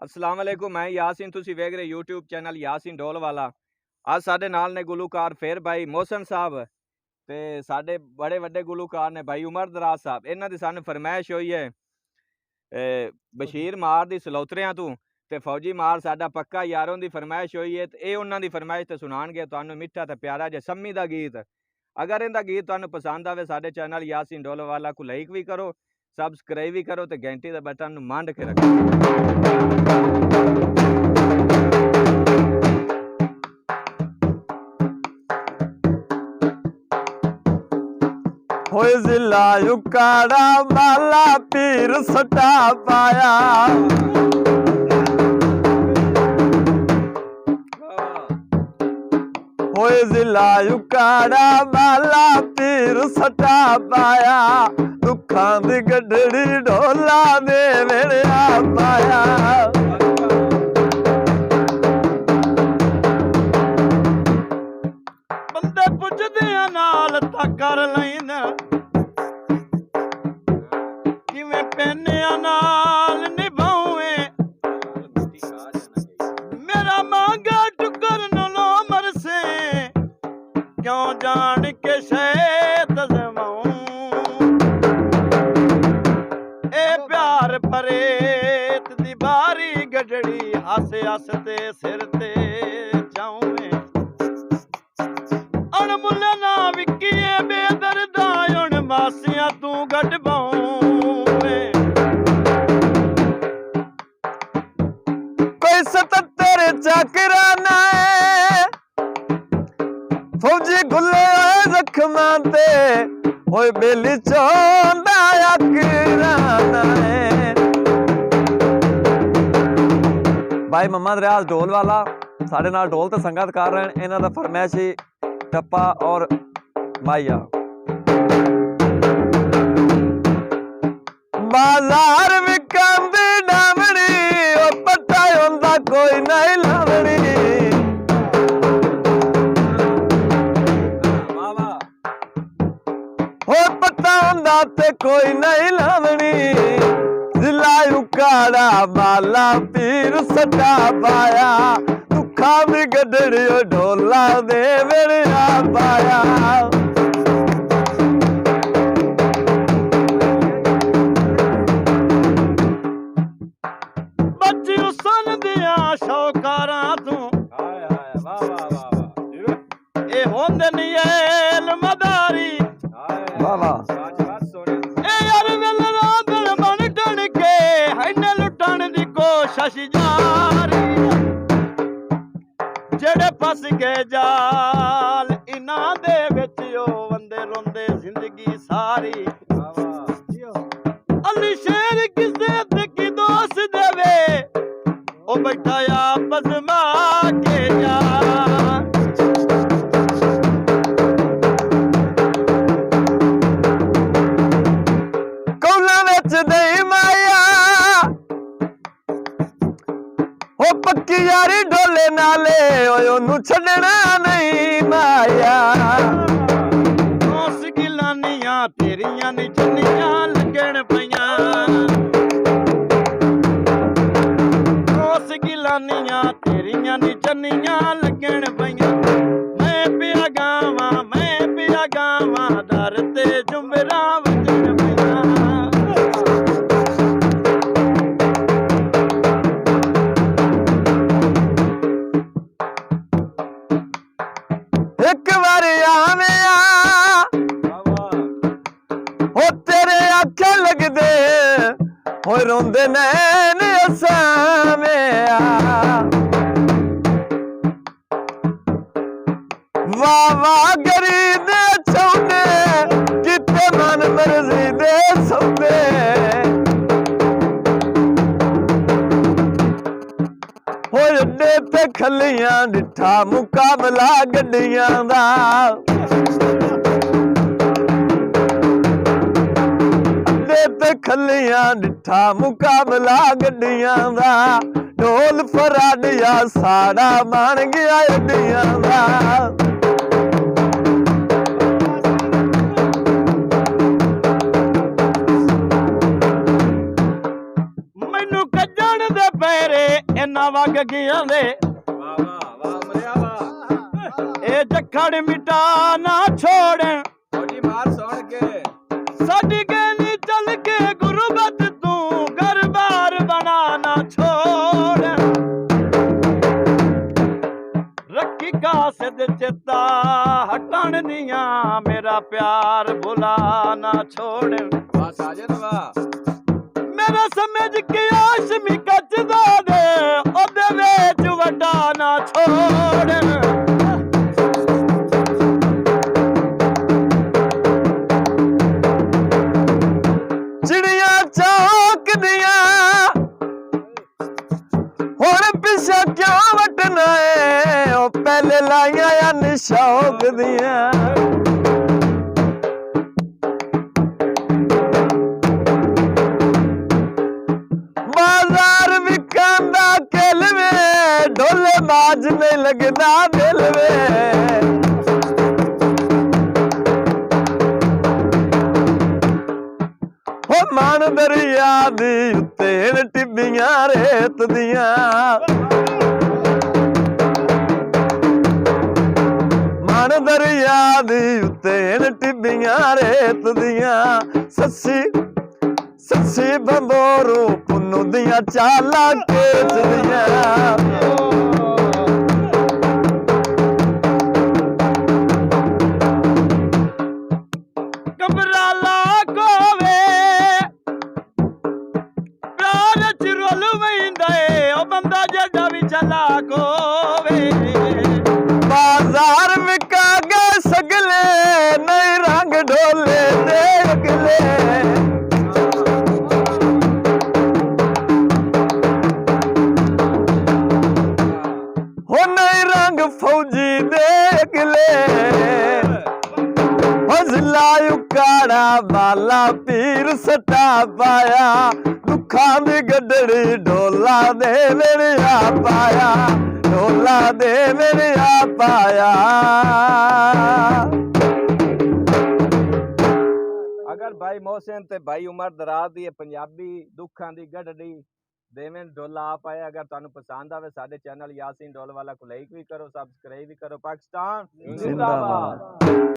अस्सलाम वालेकुम, मैं यासीन, तुसी वेख रहे यूट्यूब चैनल यासीन ढोलवाला। आज साडे नाल ने गुलूकार फेर भाई मोहसन साहब ते साडे बड़े वड्डे गुलूकार ने भाई उमर दराज साहब। इन्हां दी सानू फरमाइश होई है बशीर मार दी सलौतरियां तू ते फौजी मार साडा पक्का यारों दी फरमाइश होई है ते ये उन्हां दी फरमाइश ते सुनाणगे तुहानू मिठा ते प्यारा जे सम्मी दा गीत। अगर इनका गीत तुहानू पसंद आवे साडे चैनल यासीन ढोलवाला को लाइक भी करो, सब्सक्राइब भी करो ते घंटी दे बटन नू मंड के रखो। होए जिला युकाड़ा माला पीर सटा पाया, होए जिला युकाड़ा माला पीर सटा पाया, दुखां दी गडड़ी ढोला दे वेड़िया पाया। बंदे पुजदे नाल ता कर लैंदा, किवें पैनिया नाल निभावे, मेरा मांगा टुकर नो मरसे, क्यों जान के शैत जमाऊं। ए प्यार परेत दी बारी गडड़ी, हस हस ते सिर ते जाऊं। अणमुल्ले ना विकिए बेदरदा हुण मासिया तू गड पाऊं। कोई 77 चकराना है, फौजी गुल्ले जख्मां ते, होए बेली चोंदा अकराना है। भाई मोहम्मद रियाज ढोल वाला साढ़े नाल ढोल ते संगत कर रहे हैं। इन्हां दा फरमाइशी टप्पा और माइया। बाजार विकंदी डामड़ी, ओ पता हुंदा कोई नहीं लावड़ी। हो पता हुंदा ते कोई नहीं लावड़ी, जिला युकाड़ा माला पीर सटा पाया, दुखा भी गडड़ी ढोला दे वेड़िया पाया। बच्ची उसन दिया शौकारा तू, ए होंदे नील मदारी, ए यार वेल रांदण बन टण के हैने लुटण दी कोशिश जारी। जेड़े फस गए जाल इन्हां दे विच, ओ वंदे रोंदे जिंदगी सारी। अली शेर किसे ते की दोस्त देवे, ओ बैठा आपस मां के जा। कौला विच नहीं माया, ओ पक्की यारी ढोले नाले, ओनू छड्डना नहीं माया। उस गिलानियां तेरियां नी चन्नियां लगण पईयां, उस गिलानियां तेरियां नी चन्नियां लगण पईयां। मैं पिया गावां दर ते जुमरा वजण पईयां। एक बार आवेया, हो तेरे आखे लगदे, हो रोंदे नैन असावेया। वाह वाह गरी दे छौने, किते मन मर्जी दे सौदे। हो अड्डे ते खलियां डिठा मुकाबला गड्डियां दा। अड्डे ते खलियां डिठा मुकाबला गड्डियां दा, ढोल फराडिया साड़ा बन गया अड्डियां दा। मैनू कजण दे पे ਮੇਰੇ ਇਹਨਾਂ ਵਗ ਗਿਆ ਦੇ ਵਾਹ ਵਾਹ ਵਾਹ ਮਰਿਆ ਵਾਹ ਇਹ ਜਖੜ ਮਿਟਾ ਨਾ ਛੋੜ ਫੌਜੀ ਮਾਰ ਸੁਣ ਕੇ ਸਾਡੀ ਗੈਨੀ ਚੱਲ ਕੇ ਗੁਰਬਤ ਤੂੰ ਘਰ-ਬਾਰ ਬਣਾ ਨਾ ਛੋੜ ਰੱਖੀ ਕਾਸਦ ਚਿੱਤਾ ਹਟਣ ਦੀਆਂ ਮੇਰਾ ਪਿਆਰ ਭੁਲਾ ਨਾ ਛੋੜ ਵਾਹ ਸਾਜਨ ਵਾਹ ਮੇਰਾ ਸਮਝ ਕੇ ਆਸ਼ਮੀ ਕੱਚਦਾ ਦੇ ਉਹਦੇ ਵਿੱਚ ਵੱਡਾ ਨਾ ਛੋੜ ਚਿੜੀਆਂ ਚੌਕਦੀਆਂ ਹੁਣ ਪਿੱਛਾ ਕਿਉਂ ਵਟਣਾ ਏ ਉਹ ਪਹਿਲੇ ਲਾਈਆਂ ਆ ਨਿਸ਼ੌਕ ਦੀਆਂ ਬਾਜ਼ਾਰ ਵਿਕਾਂਦਾ ਕਿਲਵੇ ਢੋਲੇ ਬਾਜ ਨਹੀਂ ਲੱਗਦਾ ਦਿਲ ਵੇ ਹੋ ਮਾਣ ਦਰਿਆ ਦੀ ਉੱਤੇ ਟਿੱਬੀਆਂ ਰੇਤ ਦੀਆਂ ਮਾਣ ਦਰਿਆ ਦੀ ਉੱਤੇ ਟਿੱਬੀਆਂ ਰੇਤ ਦੀਆਂ ਸੱਸੀ ਬੰਬੋਰੂ ਪੁੰਨੂ ਦੀਆਂ ਚਾਲਾਂ ਖੇਚਦੀਆਂ ਕਮਰਾ ਲਾ ਕੋਵੇ ਪਿਆਰ ਚ ਰੁੱਲ ਵੈਂਦਾ ਏ ਉਹ ਬੰਦਾ ਜਿਹੜਾ ਵੀ ਚਲਾ ਕੋਵੇ ਬਾਜ਼ਾਰ ਵਿਕਾ ਗਏ ਸਗਲੇ ਨਹੀਂ ਰੰਗ ਢੋਲੇ ਦੇ ਅਗਲੇ ਹੋ ਨਹੀਂ ਰੰਗ ਫੌਜੀ ਦੇ ਅਗਲੇ ਹਜ਼ਲਾ ਉਕਾੜਾ ਬਾਲਾ ਪੀਰ ਸਟਾ ਪਾਇਆ ਦੁੱਖਾਂ ਦੀ ਗੱਡੜੀ ਢੋਲਾ ਦੇ ਮੇਰਿਆ ਪਾਇਆ ਢੋਲਾ ਦੇ ਮੇਰਿਆ ਪਾਇਆ ਅਗਰ ਭਾਈ ਮੋਹਸਿਨ ਤੇ ਭਾਈ ਉਮਰ ਦਰਾਜ਼ ਦੀ ਪੰਜਾਬੀ ਦੁੱਖਾਂ ਦੀ ਗੱਡੜੀ ਦੇਵੇਂ ਢੋਲਾ ਆ ਪਾਏ ਅਗਰ ਤੁਹਾਨੂੰ ਪਸੰਦ ਆਵੇ ਸਾਡੇ ਚੈਨਲ ਯਾਸੀਨ ਢੋਲ ਵਾਲਾ ਕੋ ਲਾਈਕ ਵੀ ਕਰੋ ਸਬਸਕ੍ਰਾਈਬ ਵੀ ਕਰੋ ਪਾਕਿਸਤਾਨ ਜ਼ਿੰਦਾਬਾਦ।